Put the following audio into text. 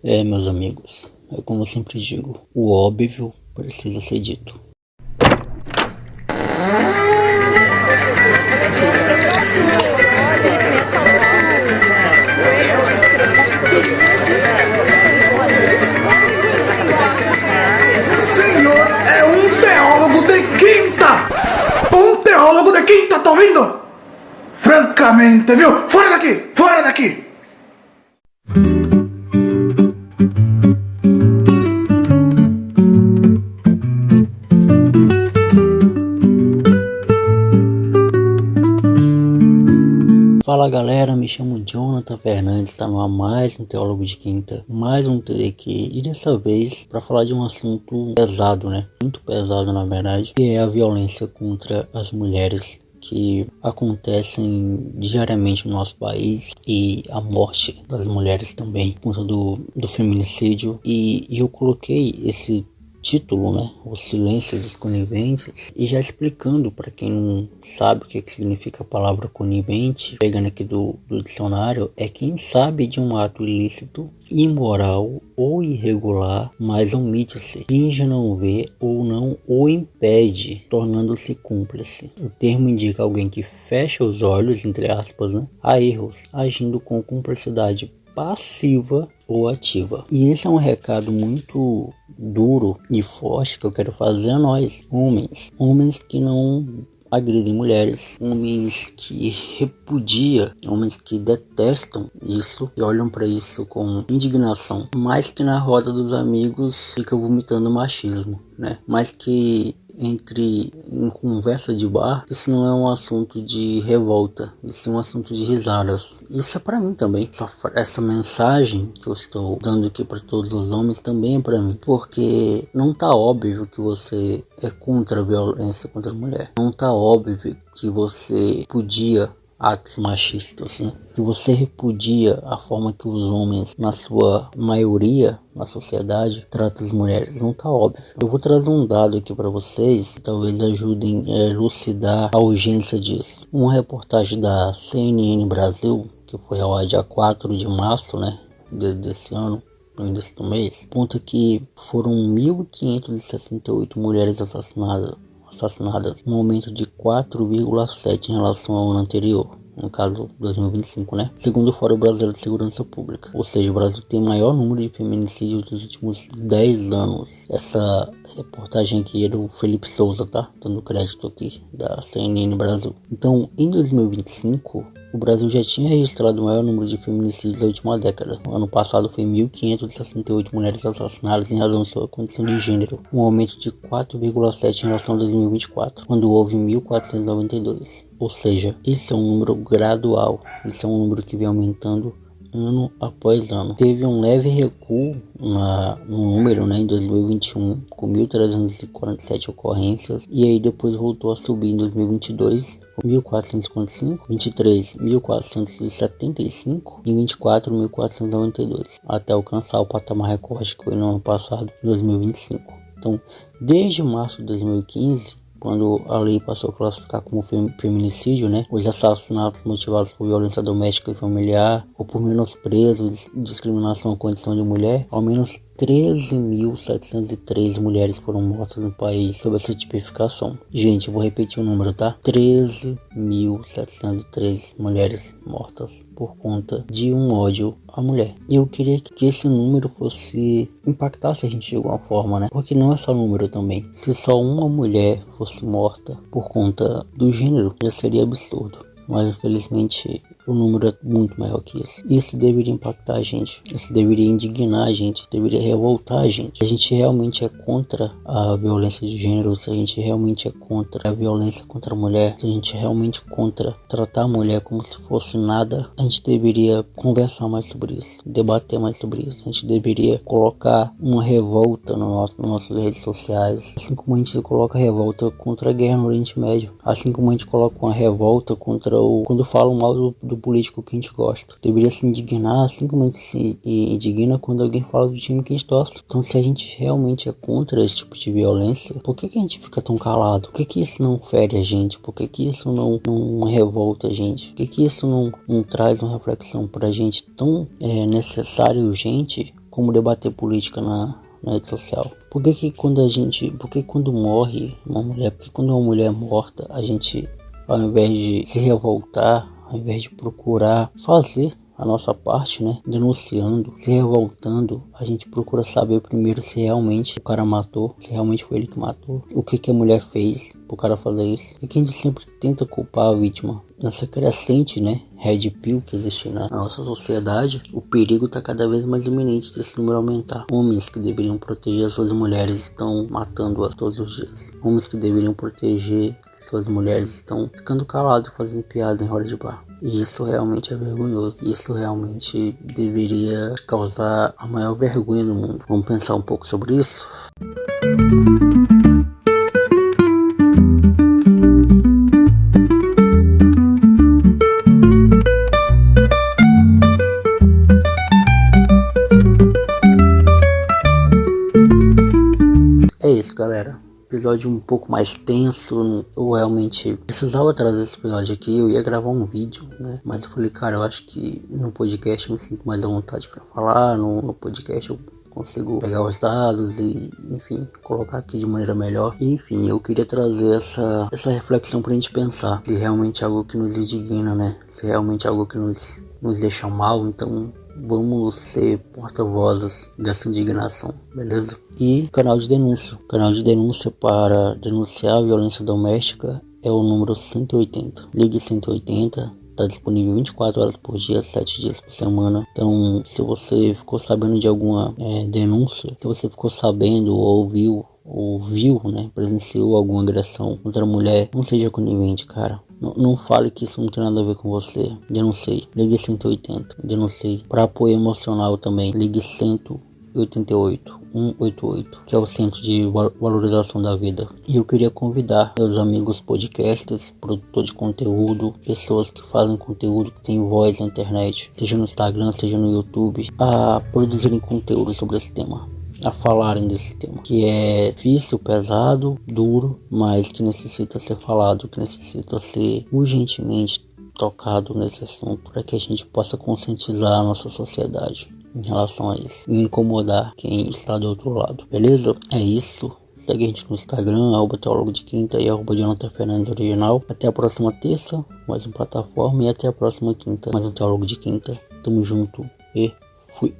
Meus amigos, é como eu sempre digo, o óbvio precisa ser dito. Esse senhor é um teólogo de quinta! Um teólogo de quinta, tá ouvindo? Francamente, viu? Fora daqui! Fora daqui! Fala galera, me chamo Jonathan Fernandes, tá no ar mais um Teólogo de Quinta, mais um take, e dessa vez para falar de um assunto pesado, né? Muito pesado na verdade, que é a violência contra as mulheres que acontecem diariamente no nosso país e a morte das mulheres também, por conta do feminicídio, e eu coloquei esse título, né, o silêncio dos coniventes, e já explicando para quem não sabe o que significa a palavra conivente, pegando aqui do dicionário, é quem sabe de um ato ilícito, imoral ou irregular, mas omite-se, finge não ver ou não o impede, tornando-se cúmplice. O termo indica alguém que fecha os olhos, entre aspas, né, a erros, agindo com cumplicidade passiva ou ativa. E esse é um recado muito duro e forte que eu quero fazer a nós, homens que não agridem mulheres, homens que repudiam, homens que detestam isso e olham para isso com indignação, mas que na roda dos amigos fica vomitando machismo, né? Mas que em conversa de bar, isso não é um assunto de revolta, isso é um assunto de risadas. Isso é para mim também. Essa mensagem que eu estou dando aqui para todos os homens também é para mim, porque não tá óbvio que você é contra a violência contra a mulher. Não tá óbvio que você podia atos machistas, né? Que você repudia a forma que os homens, na sua maioria na sociedade, tratam as mulheres. Não tá óbvio. Eu vou trazer um dado aqui para vocês que talvez ajudem a elucidar a urgência disso. Uma reportagem da CNN Brasil, que foi ao ar dia 4 de março, né, desse ano, no início do mês, aponta que foram 1.568 mulheres assassinadas, um aumento de 4,7 em relação ao ano anterior, no caso 2025, né? Segundo o Fórum Brasileiro de Segurança Pública. Ou seja, o Brasil tem o maior número de feminicídios dos últimos 10 anos. Essa reportagem aqui é do Felipe Souza, tá? Dando crédito aqui, da CNN Brasil. Então, em 2025, o Brasil já tinha registrado o maior número de feminicídios da última década. O ano passado foi 1.568 mulheres assassinadas em razão de sua condição de gênero, um aumento de 4,7 em relação a 2024, quando houve 1.492. Ou seja, isso é um número gradual, isso é um número que vem aumentando ano após ano. Teve um leve recuo no número, né, em 2021, com 1.347 ocorrências, e aí depois voltou a subir em 2022, 1.455, 23, 1.475 e 24, 1.492, até alcançar o patamar recorde que foi no ano passado, 2025. Então, desde março de 2015, quando a lei passou a classificar como feminicídio, né, os assassinatos motivados por violência doméstica e familiar ou por menosprezo, discriminação à condição de mulher, ao menos 13.703 mulheres foram mortas no país sob essa tipificação. Gente, eu vou repetir o número, tá? 13.703 mulheres mortas por conta de um ódio à mulher. E eu queria que esse número impactasse a gente de alguma forma, né? Porque não é só número também. Se só uma mulher fosse morta por conta do gênero, já seria absurdo. Mas infelizmente o número é muito maior que isso. Isso deveria impactar a gente. Isso deveria indignar a gente. Deveria revoltar a gente. Se a gente realmente é contra a violência de gênero, se a gente realmente é contra a violência contra a mulher, se a gente é realmente contra tratar a mulher como se fosse nada, a gente deveria conversar mais sobre isso, debater mais sobre isso. A gente deveria colocar uma revolta nas nossas redes sociais, assim como a gente coloca revolta contra a guerra no Oriente Médio, assim como a gente coloca uma revolta contra quando falam mal do político que a gente gosta. Deveria se indignar, assim como a gente se indigna quando alguém fala do time que a gente torce. Então, se a gente realmente é contra esse tipo de violência, por que a gente fica tão calado? Por que isso não fere a gente? Por que isso não revolta a gente? Por que isso não traz uma reflexão pra gente tão necessária e urgente como debater política na rede social. Por que quando morre uma mulher, porque quando uma mulher é morta, a gente, ao invés de se revoltar, ao invés de procurar fazer a nossa parte, né, denunciando, se revoltando, a gente procura saber primeiro se realmente o cara matou, se realmente foi ele que matou, o que a mulher fez pro cara fazer isso. E que a gente sempre tenta culpar a vítima. Nessa crescente, né, red pill que existe na nossa sociedade, o perigo tá cada vez mais iminente desse número aumentar. Homens que deveriam proteger as suas mulheres estão matando-as todos os dias. Homens que deveriam proteger suas mulheres estão ficando calados, fazendo piada em hora de bar. E isso realmente é vergonhoso. Isso realmente deveria causar a maior vergonha do mundo. Vamos pensar um pouco sobre isso? É isso, galera. Episódio um pouco mais tenso. Eu realmente precisava trazer esse episódio aqui. Eu ia gravar um vídeo, né? Mas eu falei, cara, eu acho que no podcast eu me sinto mais à vontade para falar. No podcast eu consigo pegar os dados e, enfim, colocar aqui de maneira melhor. Enfim, eu queria trazer essa reflexão pra gente pensar. Se realmente é algo que nos indigna, né? Se realmente é algo que nos deixa mal, então vamos ser porta-vozes dessa indignação, beleza? E canal de denúncia para denunciar a violência doméstica é o número 180. Ligue 180, tá disponível 24 horas por dia, 7 dias por semana. Então, se você ficou sabendo de alguma denúncia, se você ficou sabendo ou ouviu, né, presenciou alguma agressão contra a mulher, não seja conivente, cara. Não fale que isso não tem nada a ver com você. Denuncie. Ligue 180. Denuncie. Para apoio emocional também. Ligue 188. 188, que é o Centro de Valorização da Vida. E eu queria convidar meus amigos podcasters, produtores de conteúdo, pessoas que fazem conteúdo, que têm voz na internet, seja no Instagram, seja no YouTube, a produzirem conteúdo sobre esse tema, a falarem desse tema, que é difícil, pesado, duro, mas que necessita ser falado, que necessita ser urgentemente tocado nesse assunto, para que a gente possa conscientizar a nossa sociedade em relação a isso e incomodar quem está do outro lado, beleza? É isso. Segue a gente no Instagram, @teólogo de quinta e @Jonathan Fernandes original. Até a próxima terça, mais uma plataforma, e até a próxima quinta, mais um teólogo de quinta. Tamo junto e fui.